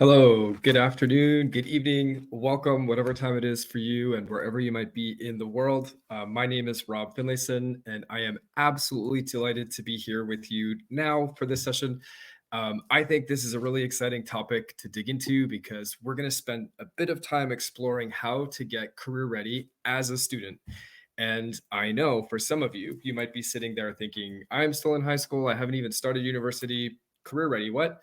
Hello, good afternoon, good evening, welcome, whatever time it is for you and wherever you might be in the world. My name is Rob Finlayson, and I am absolutely delighted to be here with you now for this session. I think this is a really exciting topic to dig into because we're going to spend a bit of time exploring how to get career ready as a student. And I know for some of you, you might be sitting there thinking, I'm still in high school, I haven't even started university, career ready, what?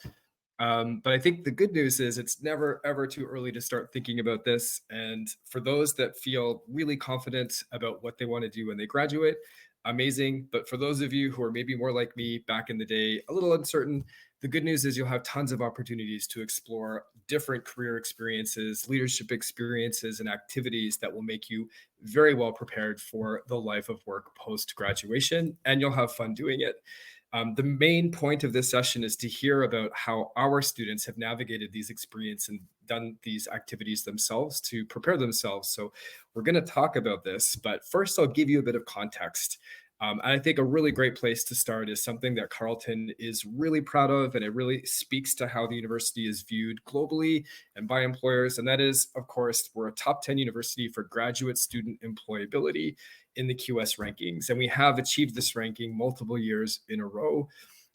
But I think the good news is it's never ever too early to start thinking about this. And for those that feel really confident about what they want to do when they graduate, amazing. But for those of you who are maybe more like me back in the day, a little uncertain, the good news is you'll have tons of opportunities to explore different career experiences, leadership experiences, and activities that will make you very well prepared for the life of work post graduation. And you'll have fun doing it. The main point of this session is to hear about how our students have navigated these experiences and done these activities themselves to prepare themselves. So we're going to talk about this, but first I'll give you a bit of context. And I think a really great place to start is something that Carleton is really proud of, and it really speaks to how the university is viewed globally and by employers. And that is, of course, we're a top 10 university for graduate student employability in the QS rankings. And we have achieved this ranking multiple years in a row.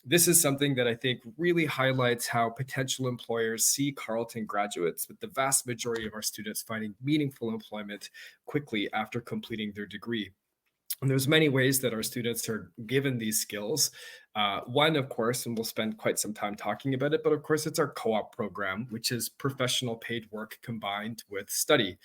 This is something that I think really highlights how potential employers see Carleton graduates, with the vast majority of our students finding meaningful employment quickly after completing their degree. And there's many ways that our students are given these skills. One, of course, and we'll spend quite some time talking about it, but of course, it's our co-op program, which is professional paid work combined with study.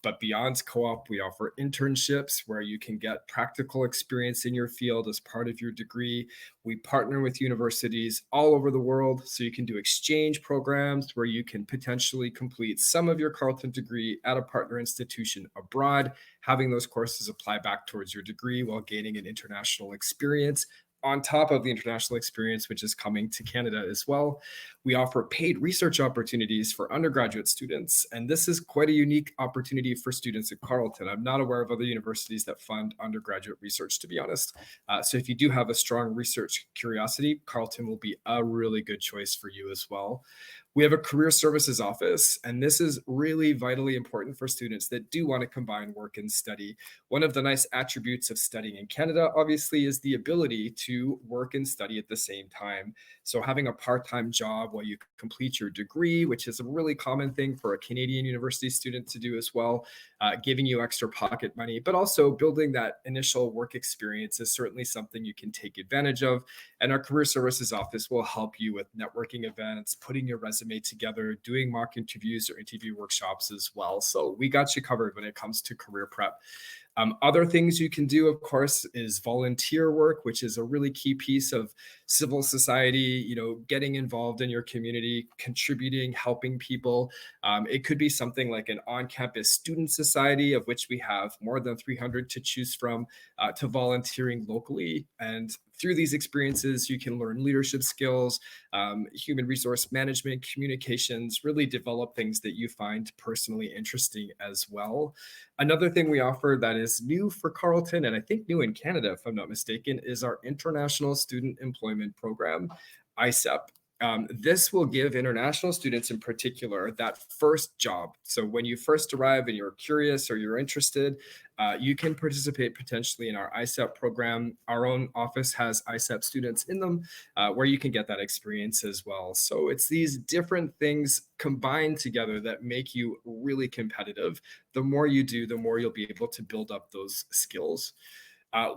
But beyond co-op, we offer internships where you can get practical experience in your field as part of your degree. We partner with universities all over the world, so you can do exchange programs where you can potentially complete some of your Carleton degree at a partner institution abroad, having those courses apply back towards your degree while gaining an international experience on top of the international experience, which is coming to Canada as well. We offer paid research opportunities for undergraduate students, and this is quite a unique opportunity for students at Carleton. I'm not aware of other universities that fund undergraduate research, to be honest. So if you do have a strong research curiosity, Carleton will be a really good choice for you as well. We have a career services office, and this is really vitally important for students that do want to combine work and study. One of the nice attributes of studying in Canada, obviously, is the ability to work and study at the same time. So having a part-time job while you complete your degree, which is a really common thing for a Canadian university student to do as well, giving you extra pocket money, but also building that initial work experience is certainly something you can take advantage of. And our career services office will help you with networking events, putting your resume together, doing mock interviews or interview workshops as well. So we got you covered when it comes to career prep. Other things you can do, of course, is volunteer work, which is a really key piece of civil society, getting involved in your community, contributing, helping people. It could be something like an on-campus student society, of which we have more than 300 to choose from, to volunteering locally. And through these experiences, you can learn leadership skills, human resource management, communications, really develop things that you find personally interesting as well. Another thing we offer that is new for Carleton, and I think new in Canada, if I'm not mistaken, is our International Student Employment Program, ISEP. This will give international students in particular that first job. So when you first arrive and you're curious or you're interested, you can participate potentially in our ISEP program. Our own office has ISEP students in them, where you can get that experience as well. So it's these different things combined together that make you really competitive. The more you do, the more you'll be able to build up those skills.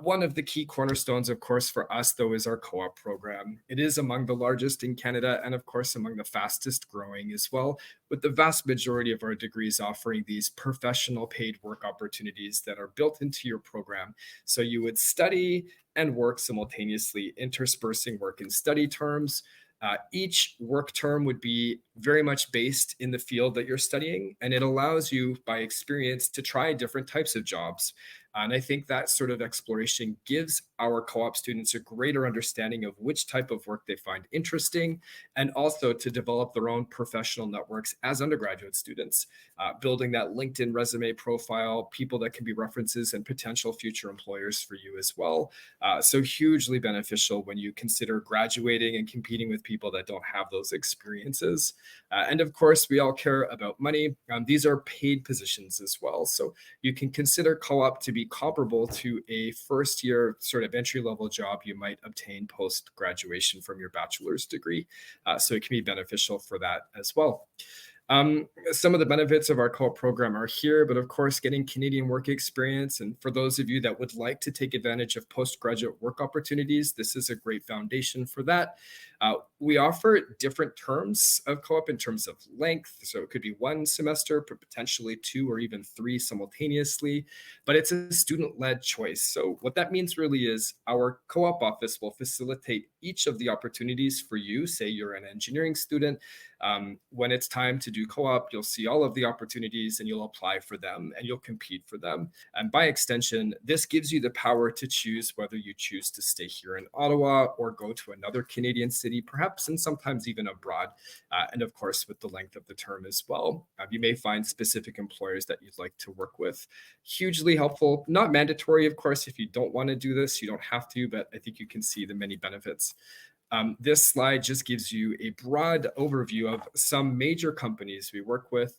One of the key cornerstones, of course, for us, though, is our co-op program. It is among the largest in Canada and, of course, among the fastest growing as well, with the vast majority of our degrees offering these professional paid work opportunities that are built into your program. So you would study and work simultaneously, interspersing work and study terms. Each work term would be very much based in the field that you're studying, and it allows you, by experience, to try different types of jobs. And I think that sort of exploration gives our co op students a greater understanding of which type of work they find interesting and also to develop their own professional networks as undergraduate students, building that LinkedIn resume profile, people that can be references and potential future employers for you as well. So, hugely beneficial when you consider graduating and competing with people that don't have those experiences. And of course, we all care about money. These are paid positions as well. So, you can consider co op to be comparable to a first year sort of entry level job you might obtain post graduation from your bachelor's degree. So, it can be beneficial for that as well. Some of the benefits of our co-op program are here, but of course, getting Canadian work experience. And for those of you that would like to take advantage of postgraduate work opportunities, this is a great foundation for that. We offer different terms of co-op in terms of length. So it could be one semester, but potentially two or even three simultaneously, but it's a student-led choice. So what that means really is our co-op office will facilitate each of the opportunities for you. Say you're an engineering student, when it's time to do co-op, you'll see all of the opportunities and you'll apply for them and you'll compete for them. And by extension, this gives you the power to choose whether you choose to stay here in Ottawa or go to another Canadian city, perhaps, and sometimes even abroad. And of course, with the length of the term as well. You may find specific employers that you'd like to work with. Hugely helpful, not mandatory, of course. If you don't want to do this, you don't have to, but I think you can see the many benefits. This slide just gives you a broad overview of some major companies we work with.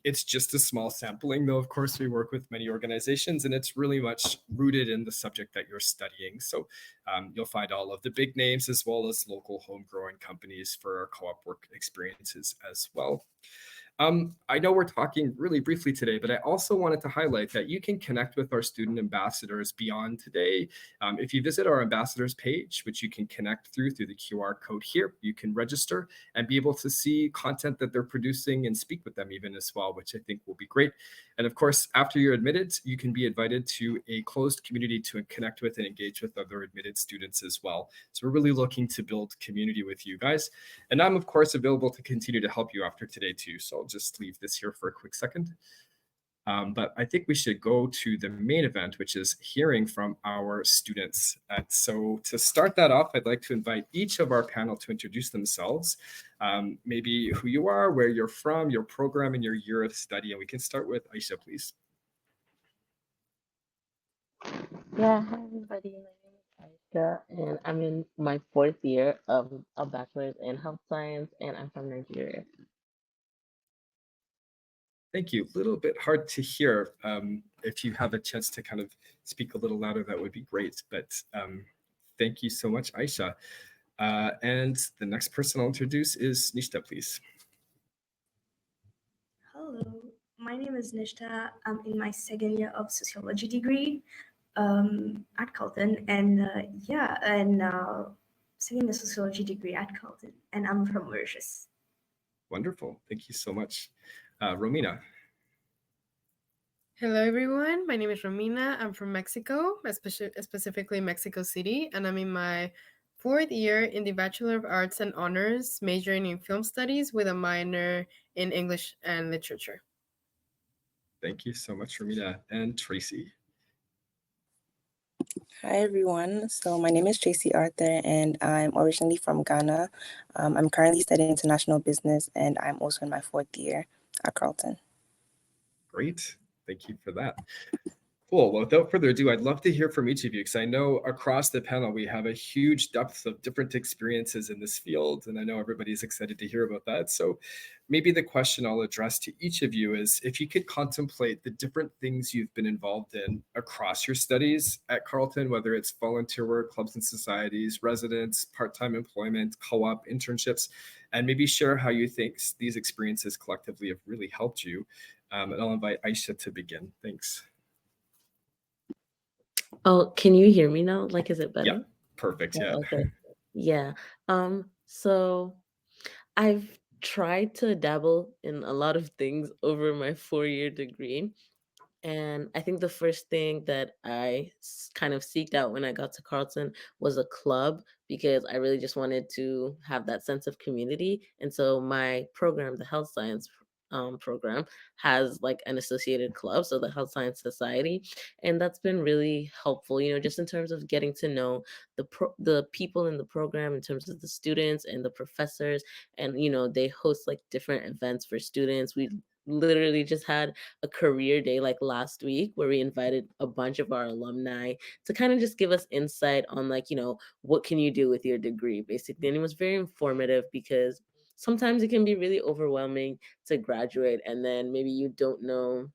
It's just a small sampling, though, of course, we work with many organizations, and it's really much rooted in the subject that you're studying. So you'll find all of the big names as well as local homegrown companies for our co op work experiences as well. I know we're talking really briefly today, but I also wanted to highlight that you can connect with our student ambassadors beyond today. If you visit our ambassadors page, which you can connect through the QR code here, you can register and be able to see content that they're producing and speak with them even as well, which I think will be great. And of course, after you're admitted, you can be invited to a closed community to connect with and engage with other admitted students as well. So we're really looking to build community with you guys. And I'm, of course, available to continue to help you after today, too. So I'll just leave this here for a quick second. But I think we should go to the main event, which is hearing from our students. So to start that off, I'd like to invite each of our panel to introduce themselves, maybe who you are, where you're from, your program, and your year of study. And we can start with Aisha, please. Yeah, hi everybody. My name is Aisha, and I'm in my fourth year of a bachelor's in health science, and I'm from Nigeria. Thank you. A little bit hard to hear. If you have a chance to kind of speak a little louder, that would be great. But thank you so much, Aisha. And the next person I'll introduce is Nishta, please. Hello, my name is Nishta. I'm in my second year of sociology degree at Carleton, and second year sociology degree at Carleton, and I'm from Mauritius. Wonderful. Thank you so much. Romina. Hello, everyone. My name is Romina. I'm from Mexico, specifically Mexico City, and I'm in my fourth year in the Bachelor of Arts and Honors, majoring in film studies with a minor in English and literature. Thank you so much, Romina. And Tracy. Hi everyone. So my name is Tracy Arthur and I'm originally from Ghana. I'm currently studying international business and I'm also in my fourth year at Carleton. Great. Thank you for that. Cool. Well, without further ado, I'd love to hear from each of you because I know across the panel we have a huge depth of different experiences in this field, and I know everybody's excited to hear about that. So maybe the question I'll address to each of you is if you could contemplate the different things you've been involved in across your studies at Carleton, whether it's volunteer work, clubs and societies, residence, part-time employment, co-op, internships, and maybe share how you think these experiences collectively have really helped you. And I'll invite Aisha to begin. Thanks. Oh, can you hear me now? Like, is it better? Yeah, perfect. Yeah. Okay. Yeah. So I've tried to dabble in a lot of things over my 4-year degree. And I think the first thing that I kind of seeked out when I got to Carleton was a club because I really just wanted to have that sense of community. And so my program, the health science program has like an associated club, so the Health Science Society, and that's been really helpful. Just in terms of getting to know the people in the program, in terms of the students and the professors, and they host like different events for students. We literally just had a career day like last week where we invited a bunch of our alumni to kind of just give us insight on like what can you do with your degree basically, and it was very informative because sometimes it can be really overwhelming to graduate and then maybe you don't know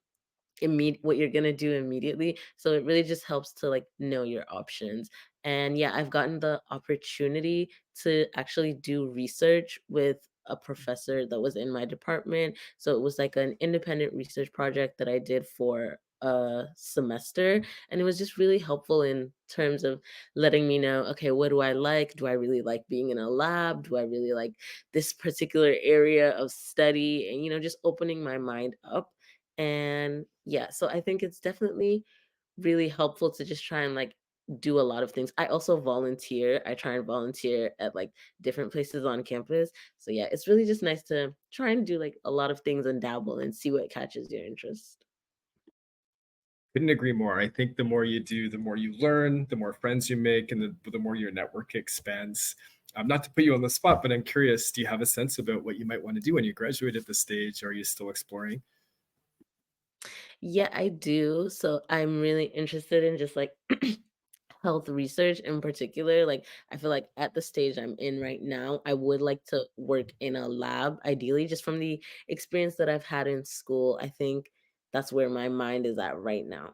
what you're gonna do immediately. So it really just helps to like know your options. And yeah, I've gotten the opportunity to actually do research with a professor that was in my department. So it was like an independent research project that I did for a semester, and it was just really helpful in terms of letting me know, okay, what do I like? Do I really like being in a lab? Do I really like this particular area of study? And just opening my mind up. And yeah, so I think it's definitely really helpful to just try and like do a lot of things. I also volunteer. I try and volunteer at like different places on campus. So yeah, it's really just nice to try and do like a lot of things and dabble and see what catches your interest. Couldn't agree more. I think the more you do, the more you learn, the more friends you make, and the more your network expands. Not to put you on the spot, but I'm curious, do you have a sense about what you might want to do when you graduate at this stage? Or are you still exploring? Yeah, I do. So I'm really interested in just like health research in particular. Like, I feel like at the stage I'm in right now, I would like to work in a lab, ideally, just from the experience that I've had in school. I think that's where my mind is at right now.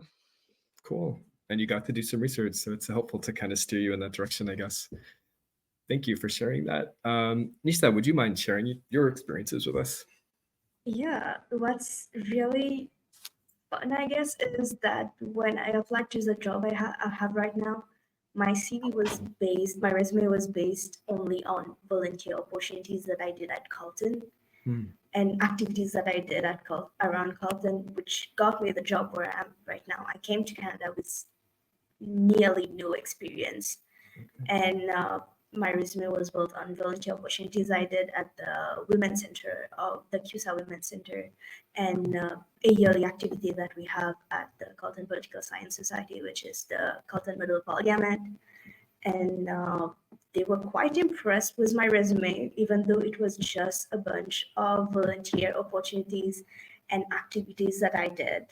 Cool. And you got to do some research, so it's helpful to kind of steer you in that direction, I guess. Thank you for sharing that. Nishta, would you mind sharing your experiences with us? Yeah, what's really fun, I guess, is that when I applied to the job I have right now, my resume was based only on volunteer opportunities that I did at Carleton Hmm. and activities that I did around Carleton, which got me the job where I am right now. I came to Canada with nearly no experience, and my resume was built on volunteer opportunities I did at the Women's Center, the CUSA Women's Center, and a yearly activity that we have at the Carleton Political Science Society, which is the Carleton Middle Parliament. And they were quite impressed with my resume, even though it was just a bunch of volunteer opportunities and activities that I did.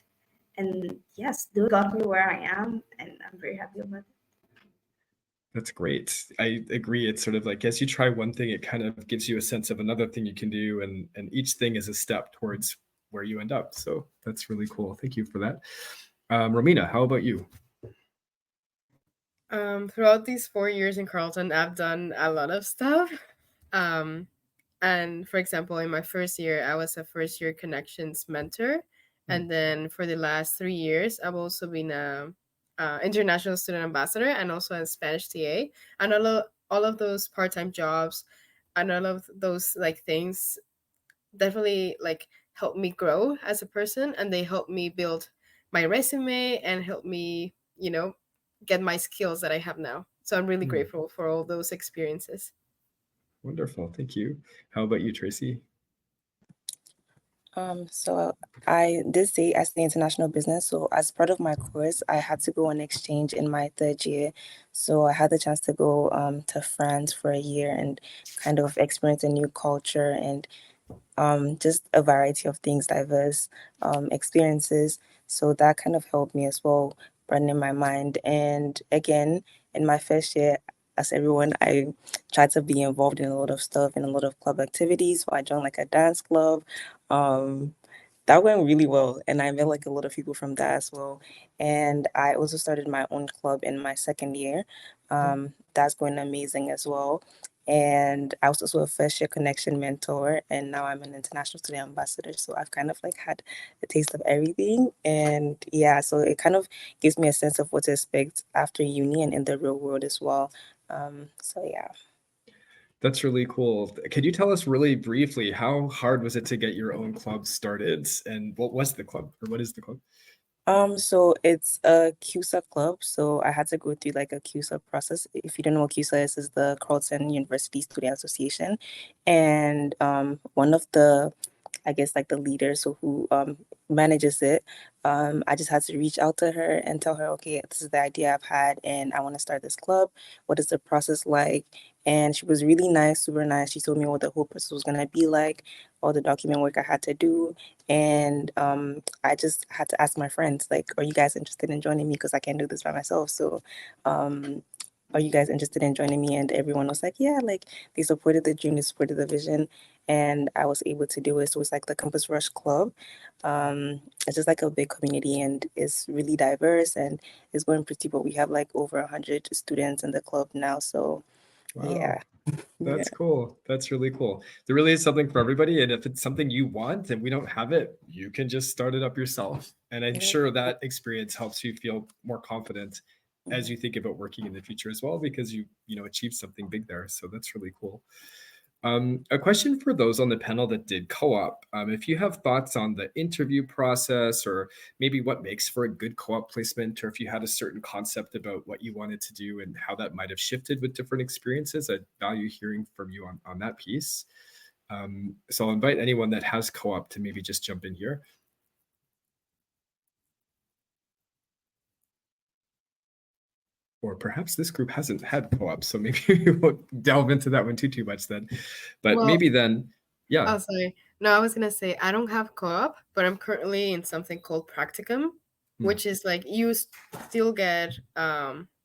And yes, they got me where I am, and I'm very happy about it. That's great. I agree. It's sort of like as you try one thing, it kind of gives you a sense of another thing you can do, and each thing is a step towards where you end up. So that's really cool. Thank you for that. Romina, how about you? Throughout these 4 years in Carleton, I've done a lot of stuff. Um, and for example, in my first year, I was a first year connections mentor. And then for the last 3 years, I've also been a international student ambassador and also a Spanish TA. And all of those part time jobs and all of those like things definitely like helped me grow as a person, and they helped me build my resume and help me, get my skills that I have now. So I'm really grateful for all those experiences. Wonderful. Thank you. How about you, Tracy? So I did say I study international business. So as part of my course, I had to go on exchange in my third year. So I had the chance to go to France for a year and kind of experience a new culture and just a variety of things, diverse experiences. So that kind of helped me as well, broadening my mind. And again, in my first year, as everyone, I tried to be involved in a lot of stuff and a lot of club activities. So I joined like a dance club. Um, that went really well, and I met like a lot of people from that as well. And I also started my own club in my second year. That's going amazing as well. And I was also a first year connection mentor, and now I'm an international student ambassador. So I've kind of like had a taste of everything. And yeah, so it kind of gives me a sense of what to expect after uni and in the real world as well. So yeah. That's really cool. Could you tell us really briefly how hard was it to get your own club started, and what was the club, or what is the club? So it's a CUSA club. So I had to go through like a CUSA process. If you don't know what CUSA is the Carleton University Student Association. And one of the I guess like the leader, so who manages it. I just had to reach out to her and tell her, okay, this is the idea I've had, and I want to start this club. What is the process like? And she was really nice, super nice. She told me what the whole process was gonna be like, all the document work I had to do, and I just had to ask my friends, like, are you guys interested in joining me? Because I can't do this by myself. So, um, are you guys interested in joining me? And everyone was like, yeah, like they supported the dream, they supported the vision, and I was able to do it. So it's like the Compass Rush Club. It's just like a big community, and it's really diverse, and it's going pretty well. We have like over 100 students in the club now. So Wow. yeah, yeah, That's cool. That's really cool. There really is something for everybody. And if it's something you want and we don't have it, you can just start it up yourself. And I'm yeah. sure that experience helps you feel more confident as Mhm. you think about working in the future as well, because you achieved something big there. So that's really cool. A question for those on the panel that did co-op. If you have thoughts on the interview process or maybe what makes for a good co-op placement, or if you had a certain concept about what you wanted to do and how that might have shifted with different experiences, I'd value hearing from you on that piece. So I'll invite anyone that has co-op to maybe just jump in here. Or perhaps this group hasn't had co-op, so maybe we won't delve into that one too much then. But Well, maybe then, yeah. oh, sorry. No, I was gonna say I don't have co-op, but I'm currently in something called practicum, Hmm. which is like you still get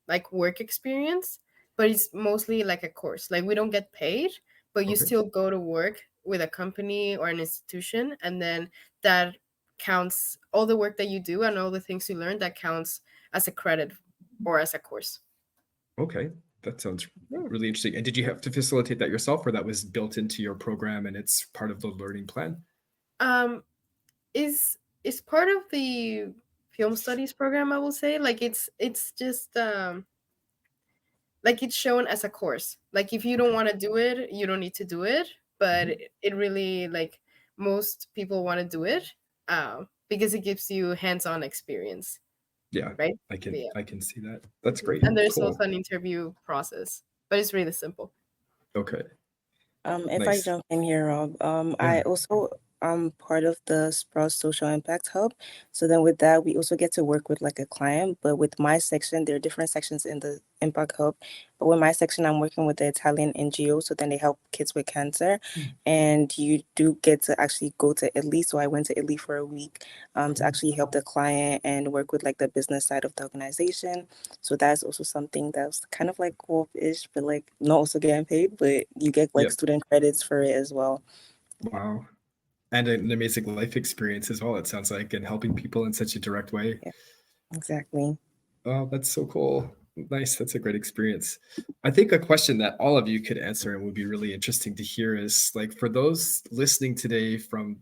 like work experience, but it's mostly like a course. Like we don't get paid, but you Okay. still go to work with a company or an institution, and then that counts all the work that you do and all the things you learn that counts as a credit or as a course. Okay, that sounds Hmm. really interesting. And did you have to facilitate that yourself, or that was built into your program and it's part of the learning plan? Um, is part of the film studies program, I will say. Like it's just like it's shown as a course. Like if you don't Okay. want to do it, you don't need to do it, but Mhm. it really, like, most people want to do it because it gives you hands-on experience, Yeah, right? I can Yeah. I can see that. That's Mhm. great. And there's also Cool. an interview process, but it's really simple. Okay. If I Nice. jump in here, Rob, I Yeah. also am part of the Sprout Social Impact Hub. So then with that, we also get to work with like a client. But with my section, there are different sections in the Impact Hub. But with my section, I'm working with the Italian NGO. So then they help kids with cancer. Hmm. And you do get to actually go to Italy. So I went to Italy for a week to Cool. actually help the client and work with like the business side of the organization. So that's also something that's kind of like co-op-ish, but like not also getting paid, but you get like Yeah. student credits for it as well. Wow. And an amazing life experience as well, it sounds like, and helping people in such a direct way. Yeah, exactly. Oh, that's so cool. Nice. That's a great experience. I think a question that all of you could answer and would be really interesting to hear is, like, for those listening today from,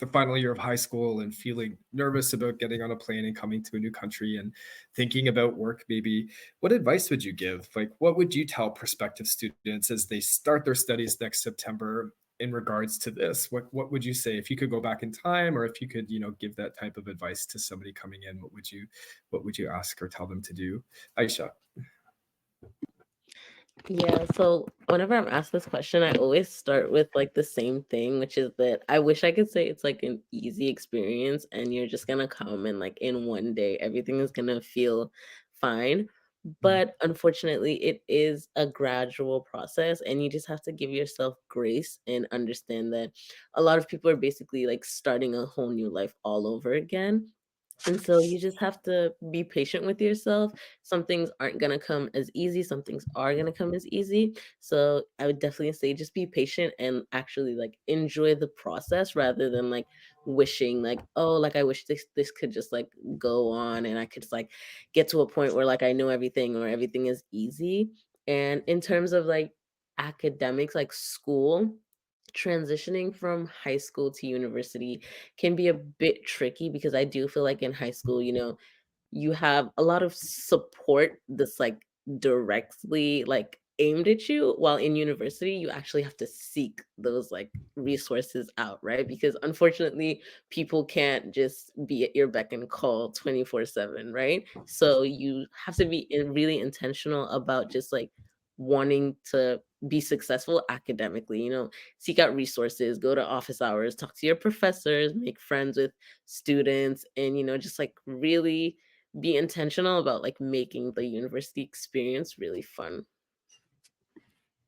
the final year of high school and feeling nervous about getting on a plane and coming to a new country and thinking about work, maybe, what advice would you give? Like, what would you tell prospective students as they start their studies next September in regards to this? What would you say if you could go back in time, or if you could, give that type of advice to somebody coming in? What would you ask or tell them to do? Aisha. Yeah, so whenever I'm asked this question, I always start with like the same thing, which is that I wish I could say it's like an easy experience and you're just gonna come and like in one day everything is gonna feel fine. Mm. But unfortunately, it is a gradual process, and you just have to give yourself grace and understand that a lot of people are basically like starting a whole new life all over again. And so you just have to be patient with yourself. Some things aren't going to come as easy, some things are going to come as easy. So I would definitely say just be patient and actually like enjoy the process rather than like wishing like, oh, like I wish this could just like go on and I could just like get to a point where like I know everything or everything is easy. And in terms of like academics, like school, transitioning from high school to university can be a bit tricky because I do feel like in high school, you have a lot of support that's like directly like aimed at you, while in university you actually have to seek those like resources out, right? Because unfortunately people can't just be at your beck and call 24/7, right? So you have to be really intentional about just like wanting to be successful academically. Seek out resources, go to office hours, talk to your professors, make friends with students, and just like really be intentional about like making the university experience really fun.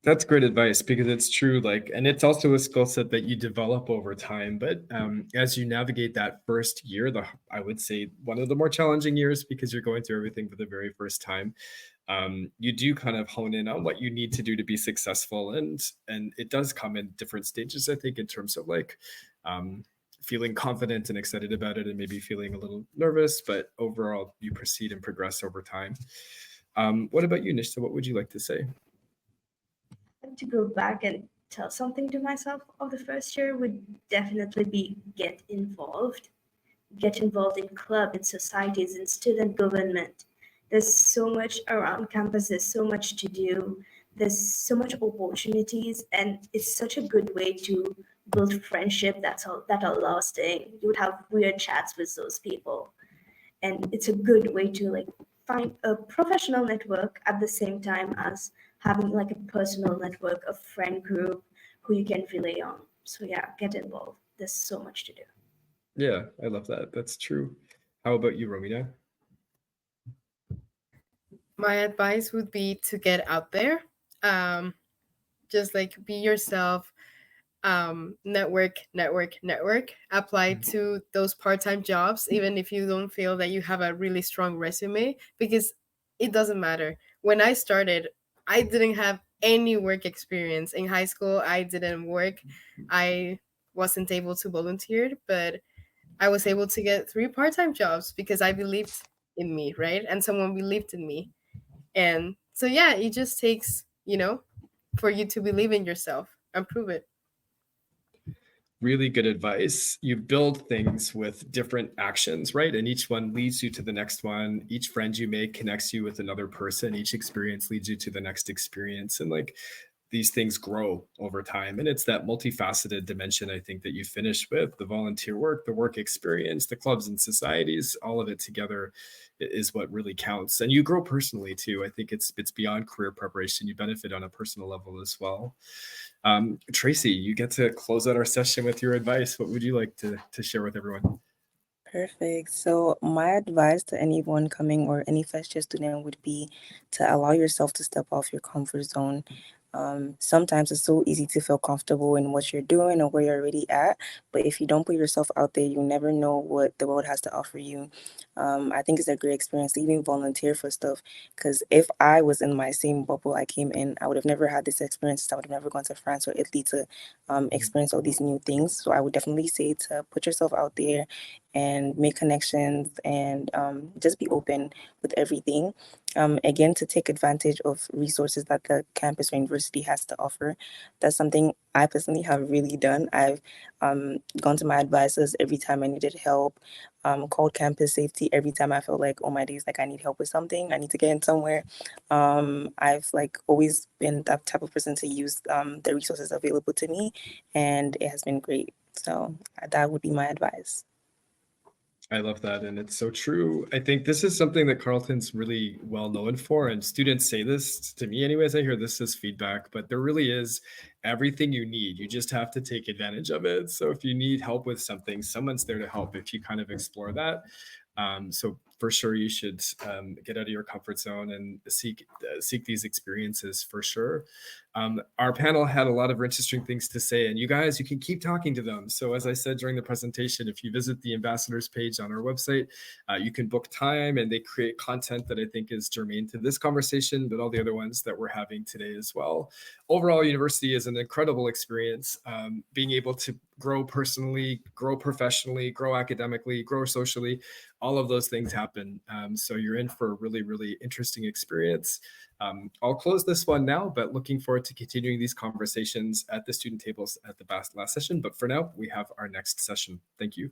That's great advice because it's true. Like, and it's also a skill set that you develop over time. But as you navigate that first year, I would say one of the more challenging years because you're going through everything for the very first time. You do kind of hone in on what you need to do to be successful, and it does come in different stages. I think in terms of like feeling confident and excited about it, and maybe feeling a little nervous. But overall, you proceed and progress over time. What about you, Nishta? What would you like to say? To go back and tell something to myself of the first year would definitely be get involved in club, in societies, in student government. There's so much around campus, there's so much to do, there's so much opportunities, and it's such a good way to build friendship that are lasting. You would have weird chats with those people, and it's a good way to like find a professional network at the same time as having like a personal network, a friend group who you can rely on. So yeah, get involved. There's so much to do. Yeah, I love that. That's true. How about you, Romina? My advice would be to get out there. Just like be yourself, network, apply to those part-time jobs even if you don't feel that you have a really strong resume, because it doesn't matter. When I started, I didn't have any work experience in high school. I didn't work. I wasn't able to volunteer, but I was able to get 3 part-time jobs because I believed in me, right? And someone believed in me. And so yeah, it just takes, for you to believe in yourself and prove it. Really good advice. You build things with different actions, right? And each one leads you to the next one. Each friend you make connects you with another person. Each experience leads you to the next experience. And like these things grow over time. And it's that multifaceted dimension, I think, that you finish with the volunteer work, the work experience, the clubs and societies, all of it together is what really counts. And you grow personally too. I think it's beyond career preparation. You benefit on a personal level as well. Tracy, you get to close out our session with your advice. What would you like to share with everyone? Perfect. So my advice to anyone coming or any first year student would be to allow yourself to step off your comfort zone. Sometimes it's so easy to feel comfortable in what you're doing or where you're already at, but if you don't put yourself out there, you never know what the world has to offer you. I think it's a great experience to even volunteer for stuff, because if I was in my same bubble I came in, I would have never had this experience. I would have never gone to France or Italy to experience all these new things. So I would definitely say to put yourself out there and make connections and just be open with everything. Again, to take advantage of resources that the campus or university has to offer. That's something I personally have really done. I've gone to my advisors every time I needed help, called campus safety every time I felt like, oh my days, like I need help with something, I need to get in somewhere. I've like always been that type of person to use the resources available to me, and it has been great. So that would be my advice. I love that. And it's so true. I think this is something that Carleton's really well known for. And students say this to me, anyways. I hear this as feedback, but there really is everything you need. You just have to take advantage of it. So if you need help with something, someone's there to help if you kind of explore that. So for sure, you should get out of your comfort zone and seek these experiences for sure. Our panel had a lot of interesting things to say, and you guys, you can keep talking to them. So as I said during the presentation, if you visit the ambassadors page on our website, you can book time, and they create content that I think is germane to this conversation, but all the other ones that we're having today as well. Overall, university is an incredible experience. Being able to grow personally, grow professionally, grow academically, grow socially, all of those things happen. So you're in for a really, really interesting experience. I'll close this one now, but looking forward to continuing these conversations at the student tables at the last session. But for now, we have our next session. Thank you.